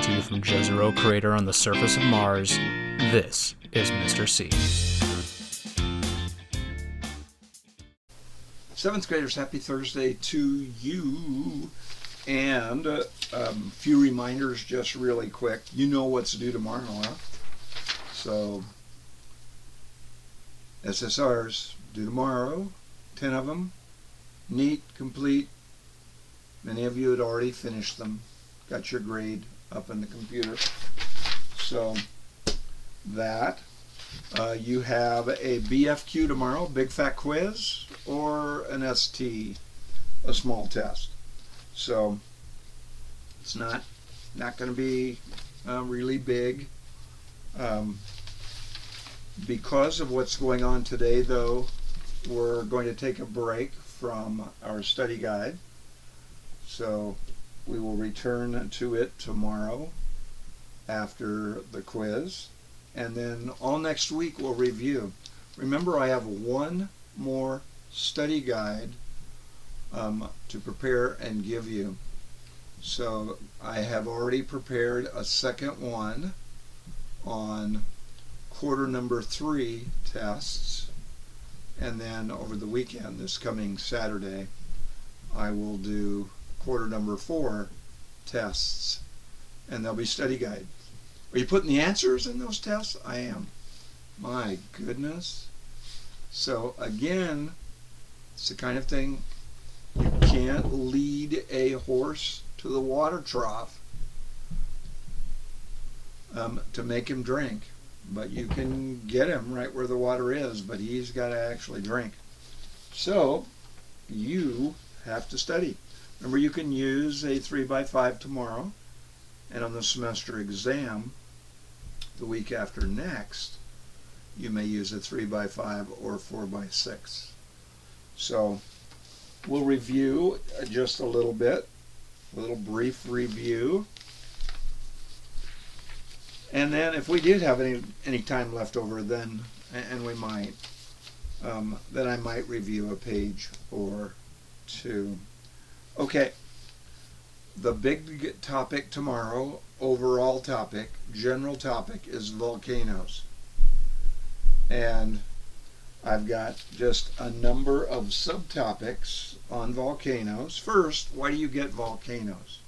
coming to you from Jezero crater on the surface of Mars. This is Mr. C. Seventh graders, happy Thursday to you. And a few reminders just really quick. You know what's due tomorrow, huh? So, SSRs due tomorrow, 10 of them. Neat, complete. Many of you had already finished them. Got your grade up in the computer. So, that. You have a BFQ tomorrow, big fat quiz, or an ST, a small test. So it's not going to be really big. Because of what's going on today, though, we're going to take a break from our study guide. So we will return to it tomorrow after the quiz. And then all next week we'll review. Remember, I have one more study guide to prepare and give you. So I have already prepared a second one on quarter number 3 tests. And then over the weekend, this coming Saturday, I will do quarter number 4 tests. And they'll be study guide. Are you putting the answers in those tests? I am. My goodness. So again, it's the kind of thing you can't lead a horse to the water trough to make him drink. But you can get him right where the water is, but he's got to actually drink. So you have to study. Remember, you can use a 3x5 tomorrow, and on the semester exam, the week after next, you may use a 3x5 or 4x6. So we'll review just a little bit, a little brief review. And then if we did have any time left over, then, and we might, then I might review a page or two. Okay. The big topic tomorrow, overall topic, general topic, is volcanoes. And I've got just a number of subtopics on volcanoes. First, why do you get volcanoes?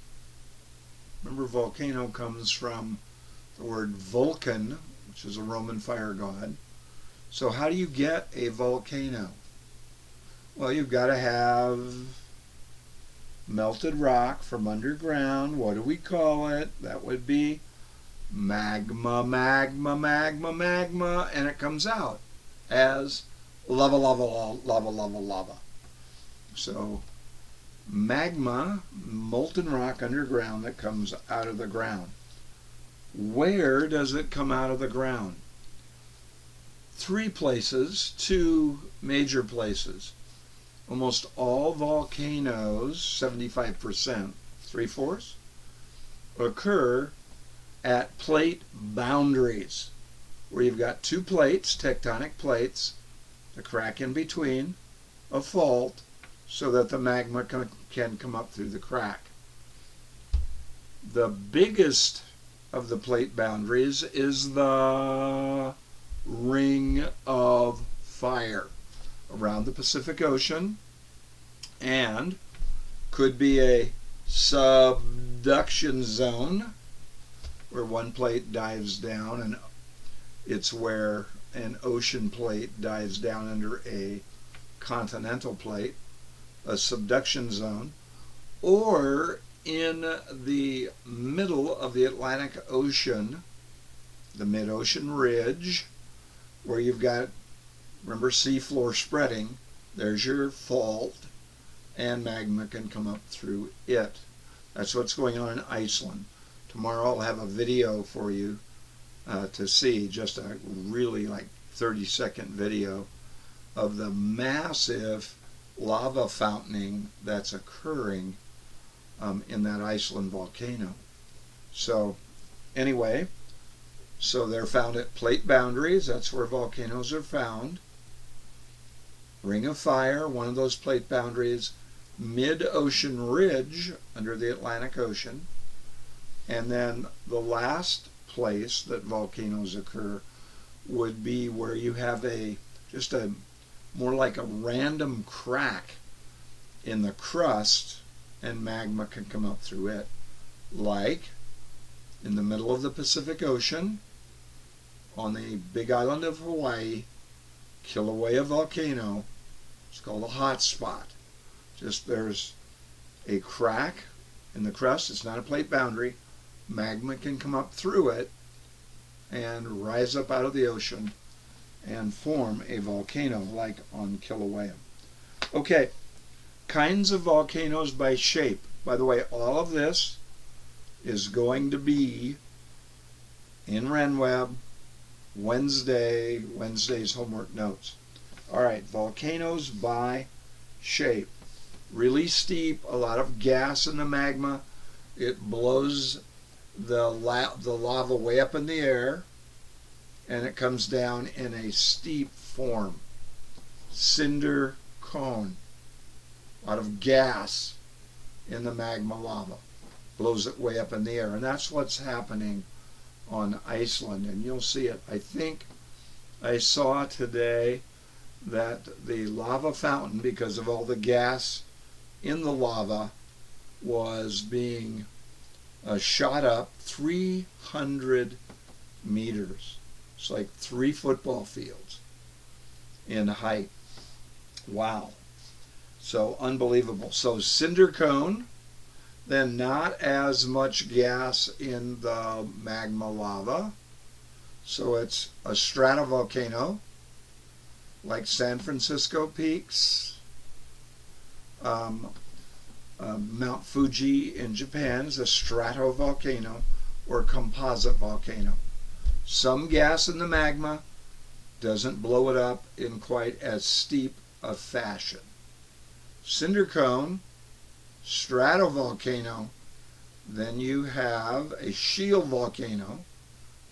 Remember, volcano comes from the word Vulcan, which is a Roman fire god. So how do you get a volcano? Well, you've got to have melted rock from underground. What do we call it? That would be magma, magma, magma, magma, and it comes out as lava, lava, lava, lava, lava. So magma, molten rock underground that comes out of the ground. Where does it come out of the ground? 3 places, 2 major places. Almost all volcanoes, 75%, 3/4, occur at plate boundaries, where you've got 2 plates, tectonic plates, the crack in between, a fault, so that the magma can come up through the crack. The biggest of the plate boundaries is the Ring of Fire around the Pacific Ocean, and could be a subduction zone where one plate dives down, and it's where an ocean plate dives down under a continental plate, a subduction zone, or in the middle of the Atlantic Ocean, the mid-ocean ridge, where you've got, remember, seafloor spreading, there's your fault, and magma can come up through it. That's what's going on in Iceland. Tomorrow I'll have a video for you to see, just a really like 30-second video of the massive lava fountaining that's occurring in that Iceland volcano. So anyway, so they're found at plate boundaries. That's where volcanoes are found. Ring of Fire, one of those plate boundaries. Mid-ocean ridge under the Atlantic Ocean. And then the last place that volcanoes occur would be where you have just a more like a random crack in the crust and magma can come up through it, like in the middle of the Pacific Ocean on the big island of Hawaii, Kilauea volcano. It's called a hot spot. Just there's a crack in the crust. It's not a plate boundary. Magma can come up through it and rise up out of the ocean and form a volcano like on Kilauea. Okay, kinds of volcanoes by shape. By the way, all of this is going to be in RenWeb Wednesday's homework notes. All right, volcanoes by shape. Really steep, a lot of gas in the magma. It blows the lava way up in the air, and it comes down in a steep form. Cinder cone. A lot of gas in the magma lava. Blows it way up in the air. And that's what's happening on Iceland. And you'll see it. I think I saw today that the lava fountain, because of all the gas in the lava, was being shot up 300 meters. It's like 3 football fields in height. Wow. So unbelievable. So cinder cone, then not as much gas in the magma lava. So it's a stratovolcano, like San Francisco Peaks. Mount Fuji in Japan is a stratovolcano or composite volcano. Some gas in the magma doesn't blow it up in quite as steep a fashion. Cinder cone, stratovolcano. Then you have a shield volcano,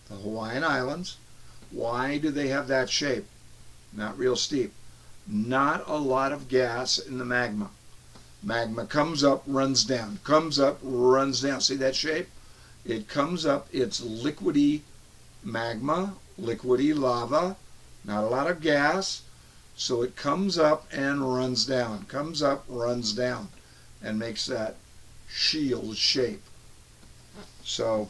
the Hawaiian Islands. Why do they have that shape? Not real steep. Not a lot of gas in the magma. Magma comes up, runs down, comes up, runs down. See that shape? It comes up, it's liquidy magma, liquidy lava, not a lot of gas, so it comes up and runs down, comes up, runs down, and makes that shield shape. So,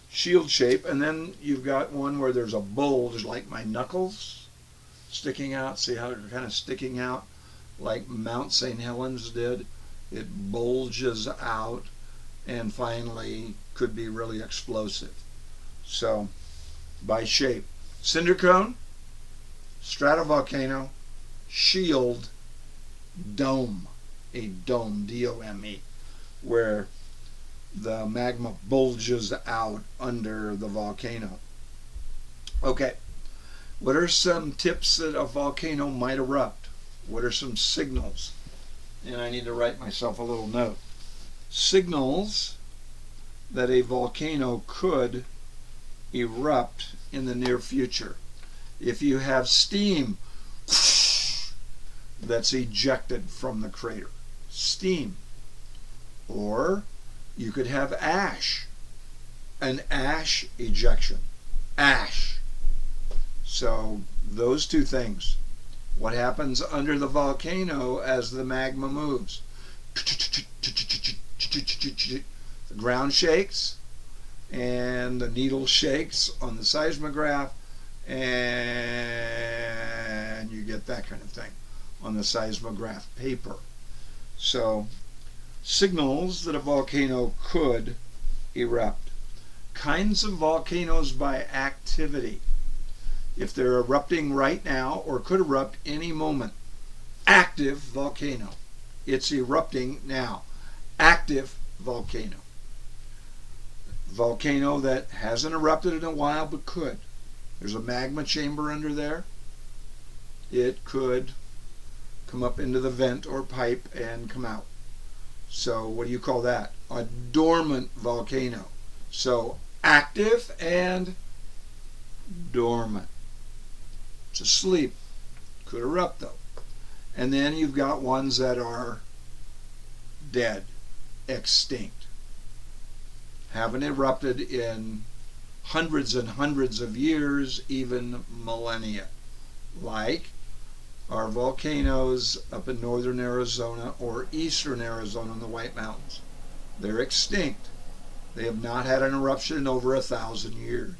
shield shape, and then you've got one where there's a bulge like my knuckles sticking out. See how they're kind of sticking out like Mount St. Helens did? It bulges out and finally could be really explosive. So, by shape, cinder cone, stratovolcano, shield, dome, a dome, D-O-M-E, where the magma bulges out under the volcano. Okay, what are some tips that a volcano might erupt? What are some signals? And I need to write myself a little note. Signals that a volcano could erupt in the near future. If you have steam that's ejected from the crater, steam. Or you could have ash, an ash ejection, ash. So those two things. What happens under the volcano as the magma moves? The ground shakes and the needle shakes on the seismograph, and you get that kind of thing on the seismograph paper. So, signals that a volcano could erupt. Kinds of volcanoes by activity. If they're erupting right now or could erupt any moment. Active volcano. It's erupting now. Active volcano. Volcano that hasn't erupted in a while but could. There's a magma chamber under there. It could come up into the vent or pipe and come out. So what do you call that? A dormant volcano. So active and dormant. It's asleep. Could erupt though. And then you've got ones that are dead, extinct. haven't erupted in hundreds and hundreds of years, even millennia, like our volcanoes up in northern Arizona or eastern Arizona in the White Mountains. They're extinct. They have not had an eruption in over 1,000 years.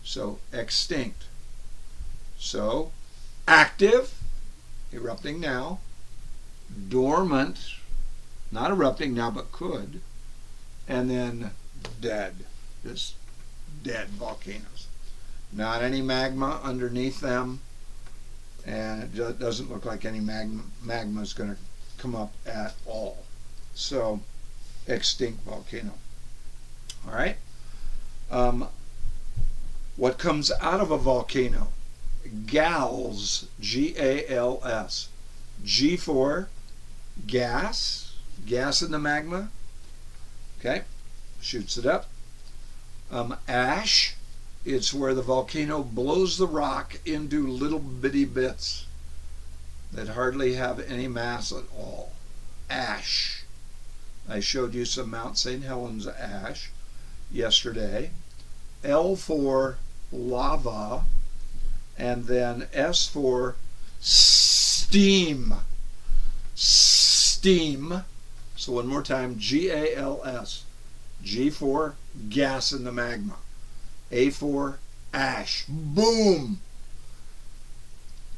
So extinct. So active, erupting now. Dormant, not erupting now but could. And then dead, just dead volcanoes. Not any magma underneath them, and it doesn't look like any magma is going to come up at all. So extinct volcano. All right. What comes out of a volcano? Gals, G-A-L-S. G for gas, gas in the magma. Okay, shoots it up. Ash, it's where the volcano blows the rock into little bitty bits that hardly have any mass at all. Ash. I showed you some Mount St. Helens ash yesterday. L for lava, and then S for steam. Steam. So one more time, G-A-L-S. G for gas in the magma. A for ash. Boom!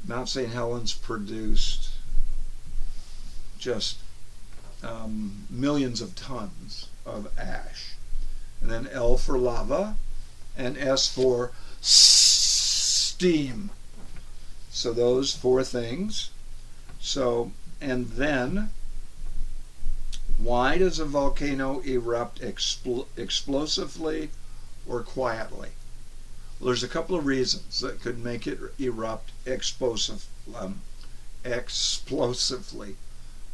Mount St. Helens produced just millions of tons of ash. And then L for lava, and S for steam. So those four things. So, and then, why does a volcano erupt explosively or quietly? Well, there's a couple of reasons that could make it erupt explosively.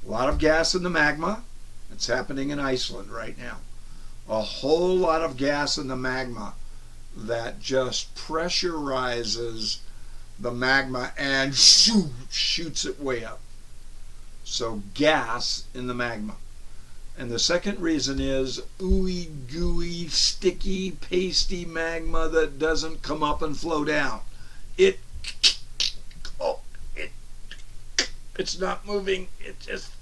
A lot of gas in the magma. It's happening in Iceland right now. A whole lot of gas in the magma that just pressurizes the magma and shoots it way up. So gas in the magma. And the second reason is ooey gooey, sticky, pasty magma that doesn't come up and flow down. It's not moving. It just,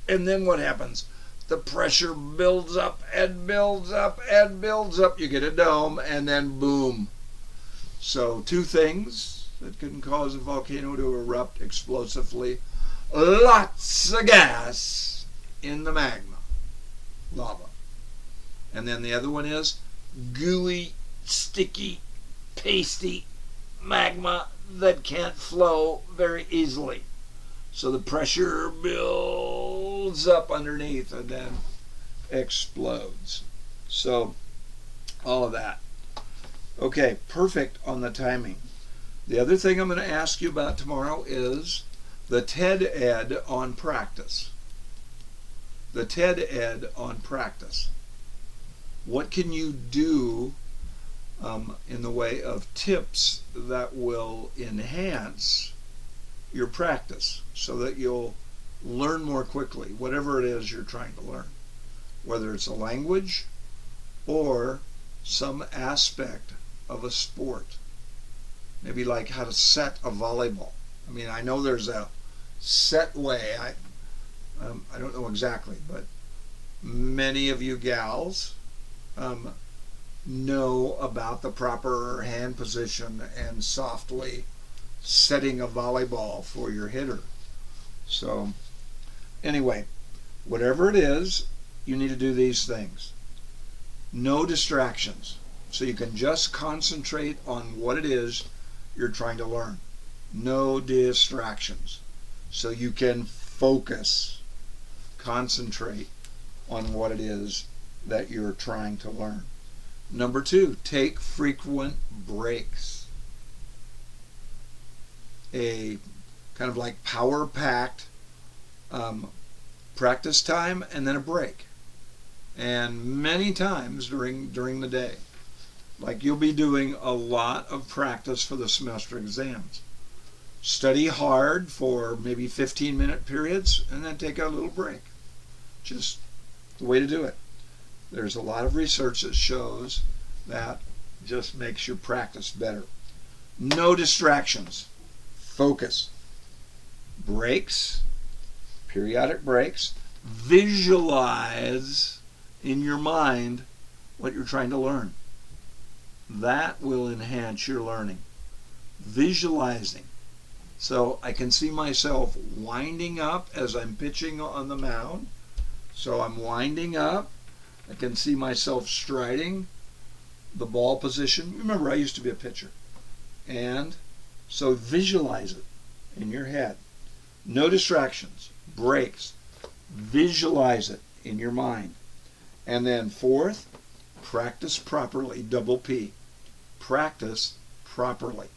and then what happens? The pressure builds up and builds up and builds up. You get a dome, and then boom. So two things that can cause a volcano to erupt explosively. Lots of gas in the magma, lava. And then the other one is gooey, sticky, pasty magma that can't flow very easily. So the pressure builds up underneath and then explodes. So all of that. Okay, perfect on the timing. The other thing I'm going to ask you about tomorrow is the TED Ed on practice. The TED Ed on practice. What can you do in the way of tips that will enhance your practice so that you'll learn more quickly, whatever it is you're trying to learn, whether it's a language or some aspect of a sport, maybe like how to set a volleyball. I mean, I know there's a set way, I don't know exactly, but many of you gals know about the proper hand position and softly setting a volleyball for your hitter. So anyway, whatever it is, you need to do these things. No distractions. So you can just concentrate on what it is you're trying to learn. No distractions. So you can focus, concentrate on what it is that you're trying to learn. Number 2, take frequent breaks. A kind of like power-packed practice time and then a break. And many times during the day. Like you'll be doing a lot of practice for the semester exams. Study hard for maybe 15-minute periods and then take a little break. Just the way to do it. There's a lot of research that shows that just makes your practice better. No distractions. Focus. Breaks. Periodic breaks. Visualize in your mind what you're trying to learn. That will enhance your learning. Visualizing. So I can see myself winding up as I'm pitching on the mound. So I'm winding up. I can see myself striding the ball position. Remember, I used to be a pitcher. And so visualize it in your head. No distractions. Breaks. Visualize it in your mind. And then fourth, practice properly. Double P. Practice properly.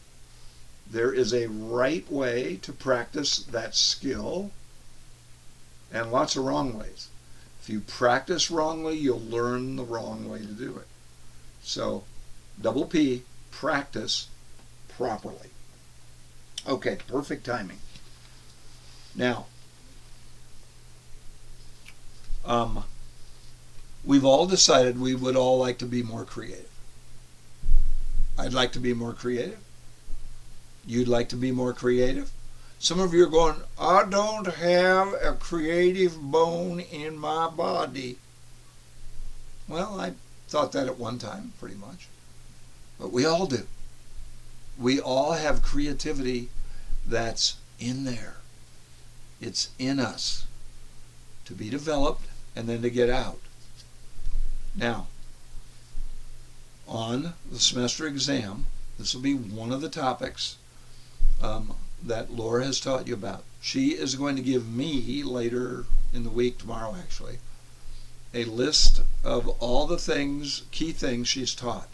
There is a right way to practice that skill and lots of wrong ways. If you practice wrongly, you'll learn the wrong way to do it. So, double P, practice properly. Okay, perfect timing. Now, we've all decided we would all like to be more creative. I'd like to be more creative. You'd like to be more creative. Some of you are going, I don't have a creative bone in my body. Well, I thought that at one time, pretty much. But we all do. We all have creativity that's in there. It's in us to be developed and then to get out. Now, on the semester exam, this will be one of the topics that Laura has taught you about. She is going to give me later in the week, tomorrow actually, a list of all the things, key things she's taught.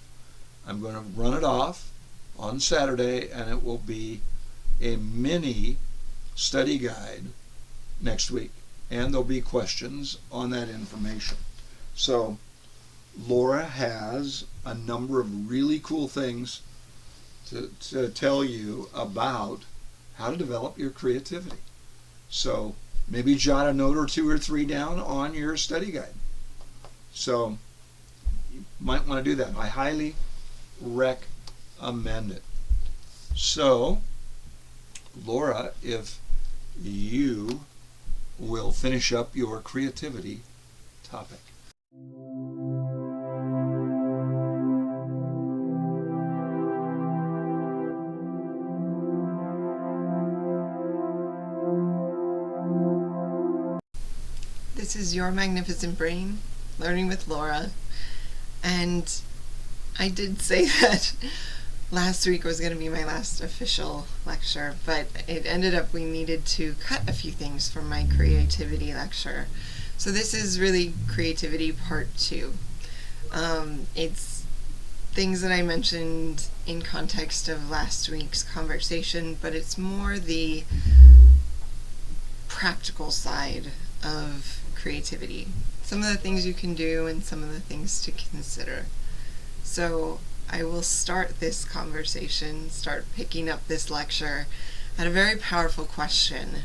I'm going to run it off on Saturday, and it will be a mini study guide next week. And there'll be questions on that information. So Laura has a number of really cool things to tell you about how to develop your creativity. So maybe jot a note or two or three down on your study guide. So you might want to do that. I highly recommend it. So, Laura, if you will finish up your creativity topic. This is Your Magnificent Brain, Learning with Laura, and I did say that last week was going to be my last official lecture, but it ended up we needed to cut a few things from my creativity lecture. So this is really creativity part 2. It's things that I mentioned in context of last week's conversation, but it's more the practical side of creativity. Some of the things you can do and some of the things to consider. So I will start this conversation, start picking up this lecture at a very powerful question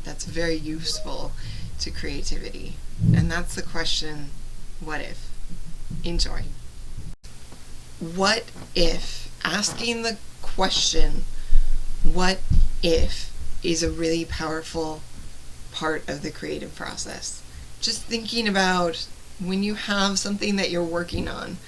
that's very useful to creativity. And that's the question, what if? Enjoy. What if? Asking the question, what if, is a really powerful part of the creative process. Just thinking about when you have something that you're working on,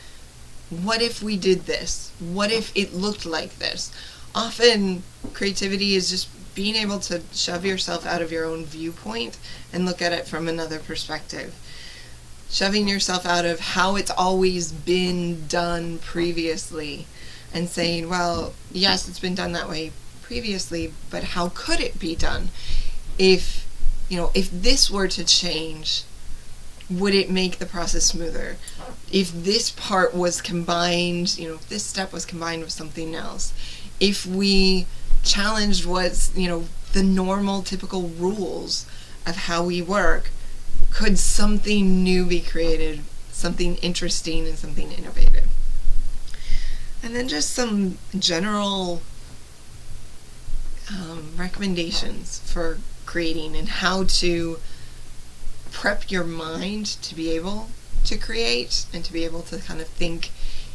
what if we did this? What if it looked like this? Often creativity is just being able to shove yourself out of your own viewpoint and look at it from another perspective. Shoving yourself out of how it's always been done previously and saying, well, yes, it's been done that way previously, but how could it be done? If this were to change, would it make the process smoother? If this part was combined, if this step was combined with something else, if we challenged what's, the normal, typical rules of how we work, could something new be created, something interesting and something innovative? And then just some general recommendations for creating and how to prep your mind to be able to create and to be able to kind of think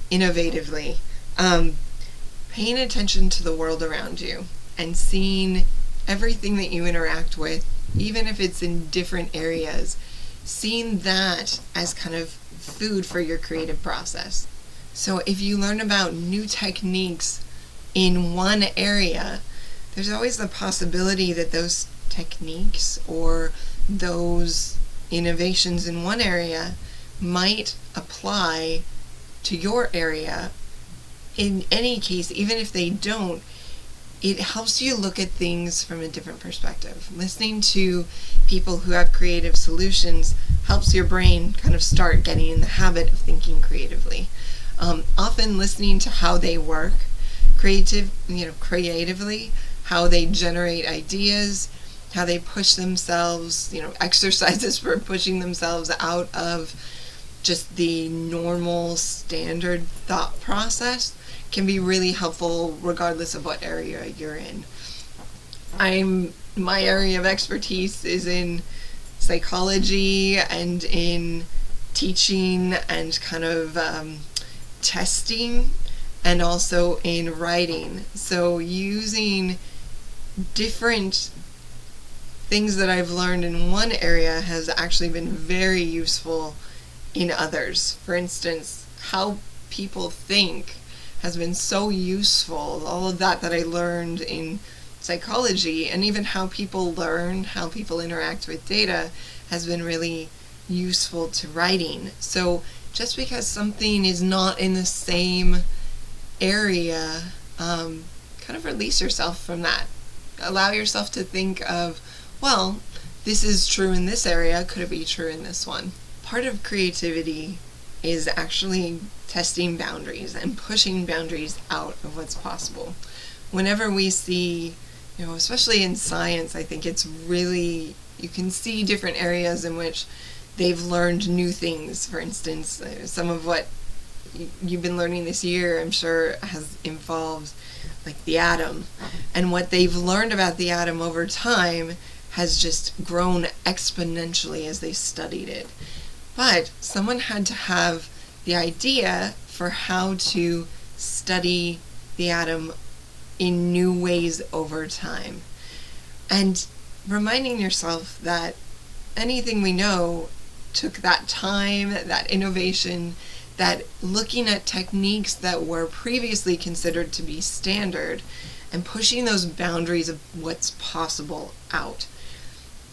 innovatively. Paying attention to the world around you and seeing everything that you interact with, even if it's in different areas, seeing that as kind of food for your creative process. So if you learn about new techniques in one area, there's always the possibility that those techniques or those innovations in one area might apply to your area. In any case, even if they don't, it helps you look at things from a different perspective. Listening to people who have creative solutions helps your brain kind of start getting in the habit of thinking creatively. Often listening to how they work creatively, how they generate ideas, how they push themselves, exercises for pushing themselves out of just the normal standard thought process can be really helpful regardless of what area you're in. My area of expertise is in psychology and in teaching and kind of testing, and also in writing. So using different things that I've learned in one area has actually been very useful in others. For instance, how people think has been so useful. All of that I learned in psychology, and even how people learn, how people interact with data, has been really useful to writing. So just because something is not in the same area, kind of release yourself from that. Allow yourself to think of, well, this is true in this area, could it be true in this one? Part of creativity is actually testing boundaries and pushing boundaries out of what's possible. Whenever we see, especially in science, I think it's really, you can see different areas in which they've learned new things. For instance, some of what you've been learning this year, I'm sure, has involved like the atom. And what they've learned about the atom over time has just grown exponentially as they studied it. But someone had to have the idea for how to study the atom in new ways over time. And reminding yourself that anything we know took that time, that innovation, that looking at techniques that were previously considered to be standard and pushing those boundaries of what's possible out.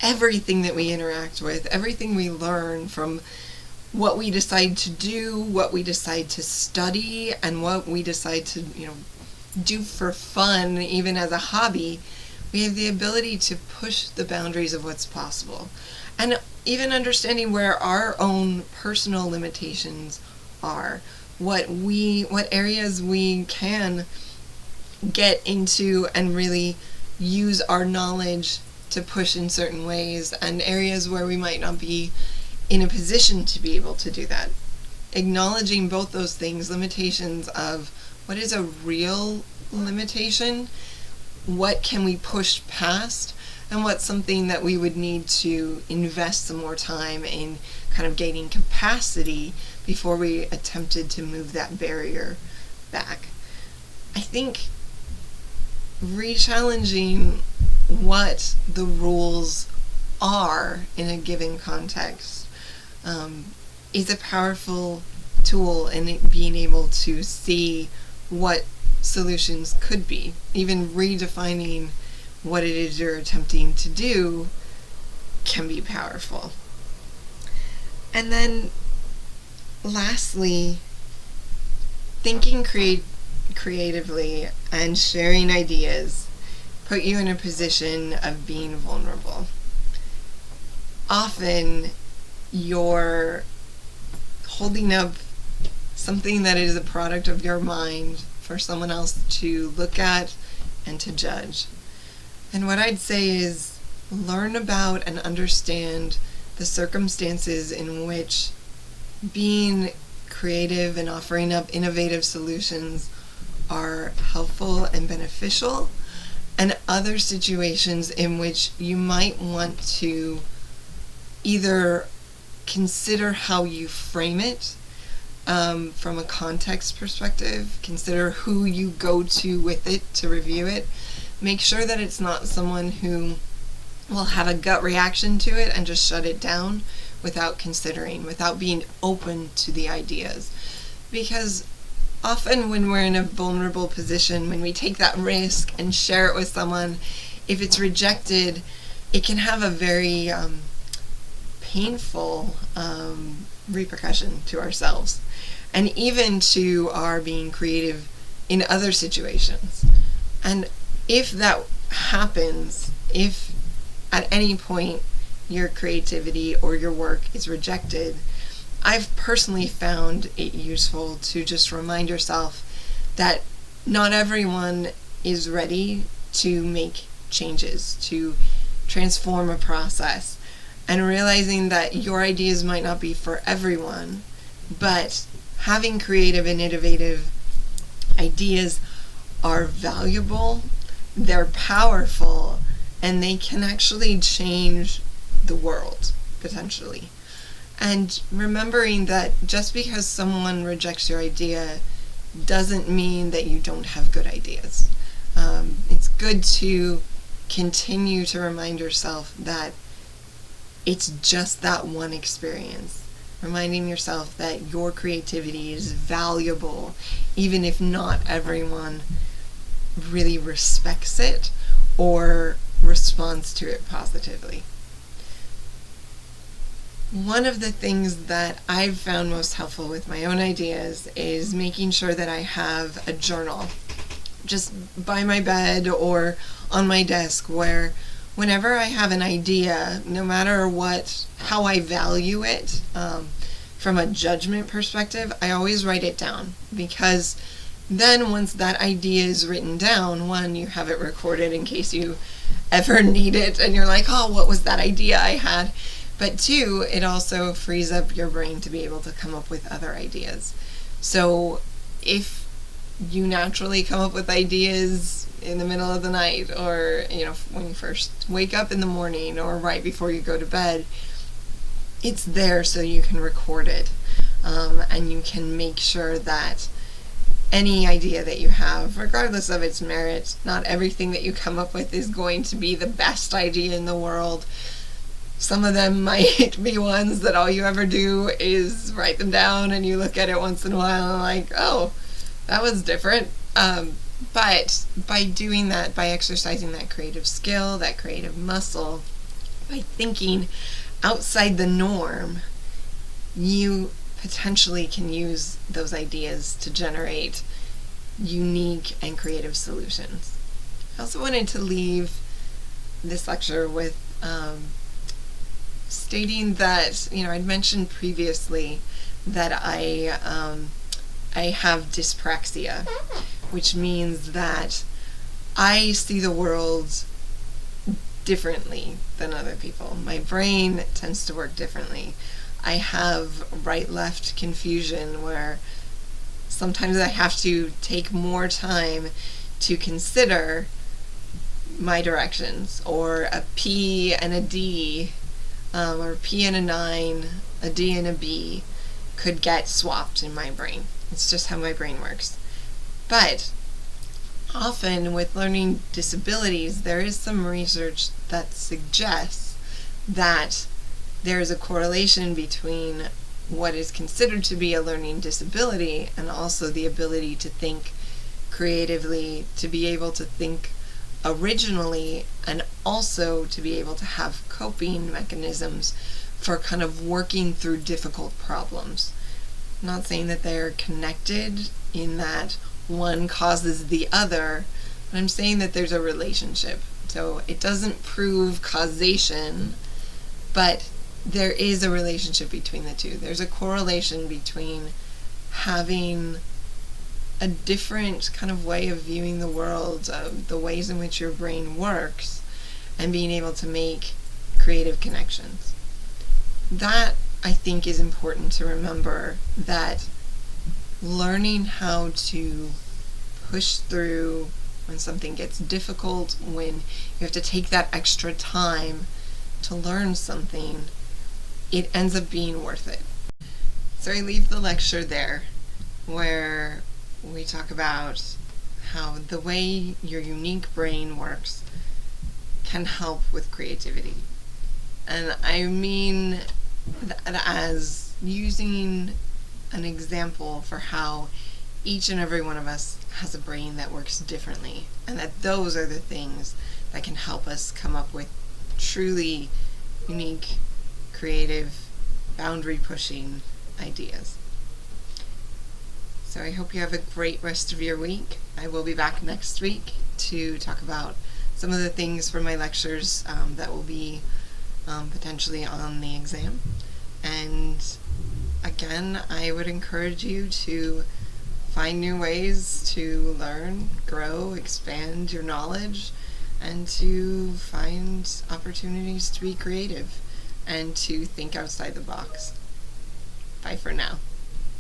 Everything that we interact with, everything we learn, from what we decide to do, what we decide to study, and what we decide to, do for fun, even as a hobby, we have the ability to push the boundaries of what's possible. And even understanding where our own personal limitations are, what areas we can get into and really use our knowledge to push in certain ways, and areas where we might not be in a position to be able to do that. Acknowledging both those things, limitations of what is a real limitation, what can we push past, and what's something that we would need to invest some more time in kind of gaining capacity before we attempted to move that barrier back. I think re-challenging what the rules are in a given context is a powerful tool in being able to see what solutions could be. Even redefining what it is you're attempting to do can be powerful. And then lastly, thinking creatively and sharing ideas put you in a position of being vulnerable. Often you're holding up something that is a product of your mind for someone else to look at and to judge. And what I'd say is learn about and understand the circumstances in which being creative and offering up innovative solutions are helpful and beneficial, and other situations in which you might want to either consider how you frame it from a context perspective. Consider who you go to with it to review it. Make sure that it's not someone who will have a gut reaction to it and just shut it down without considering, without being open to the ideas. Because often when we're in a vulnerable position, when we take that risk and share it with someone, if it's rejected, it can have a very painful repercussion to ourselves and even to our being creative in other situations. And if that happens, if at any point your creativity or your work is rejected, I've personally found it useful to just remind yourself that not everyone is ready to make changes, to transform a process, and realizing that your ideas might not be for everyone, but having creative and innovative ideas are valuable, they're powerful, and they can actually change the world, potentially. And remembering that just because someone rejects your idea doesn't mean that you don't have good ideas. It's good to continue to remind yourself that it's just that one experience. Reminding yourself that your creativity is valuable, even if not everyone really respects it or responds to it positively. One of the things that I've found most helpful with my own ideas is making sure that I have a journal just by my bed or on my desk, where whenever I have an idea, no matter how I value it, from a judgment perspective, I always write it down, because then once that idea is written down, one, you have it recorded in case you ever need it and you're like, oh, what was that idea I had? But two, it also frees up your brain to be able to come up with other ideas. So if you naturally come up with ideas in the middle of the night, or when you first wake up in the morning or right before you go to bed, it's there so you can record it, and you can make sure that any idea that you have, regardless of its merit, not everything that you come up with is going to be the best idea in the world. Some of them might be ones that all you ever do is write them down and you look at it once in a while and like, oh, that was different. But by doing that, by exercising that creative skill, that creative muscle, by thinking outside the norm, you potentially can use those ideas to generate unique and creative solutions. I also wanted to leave this lecture with stating that, I'd mentioned previously that I have dyspraxia, which means that I see the world differently than other people. My brain tends to work differently. I have right-left confusion, where sometimes I have to take more time to consider my directions, or a P and a D, or a P and a 9, a D and a B could get swapped in my brain. It's just how my brain works. But often with learning disabilities, there is some research that suggests that there is a correlation between what is considered to be a learning disability and also the ability to think creatively, to be able to think originally, and also to be able to have coping mechanisms for kind of working through difficult problems. I'm not saying that they're connected in that one causes the other, but I'm saying that there's a relationship. So it doesn't prove causation, but there is a relationship between the two. There's a correlation between having a different kind of way of viewing the world, the ways in which your brain works, and being able to make creative connections. That, I think, is important to remember, that learning how to push through when something gets difficult, when you have to take that extra time to learn something, it ends up being worth it. So I leave the lecture there, where we talk about how the way your unique brain works can help with creativity. And I mean that as using an example for how each and every one of us has a brain that works differently, and that those are the things that can help us come up with truly unique, creative, boundary-pushing ideas. So I hope you have a great rest of your week. I will be back next week to talk about some of the things from my lectures that will be potentially on the exam. And again, I would encourage you to find new ways to learn, grow, expand your knowledge, and to find opportunities to be creative and to think outside the box. Bye for now.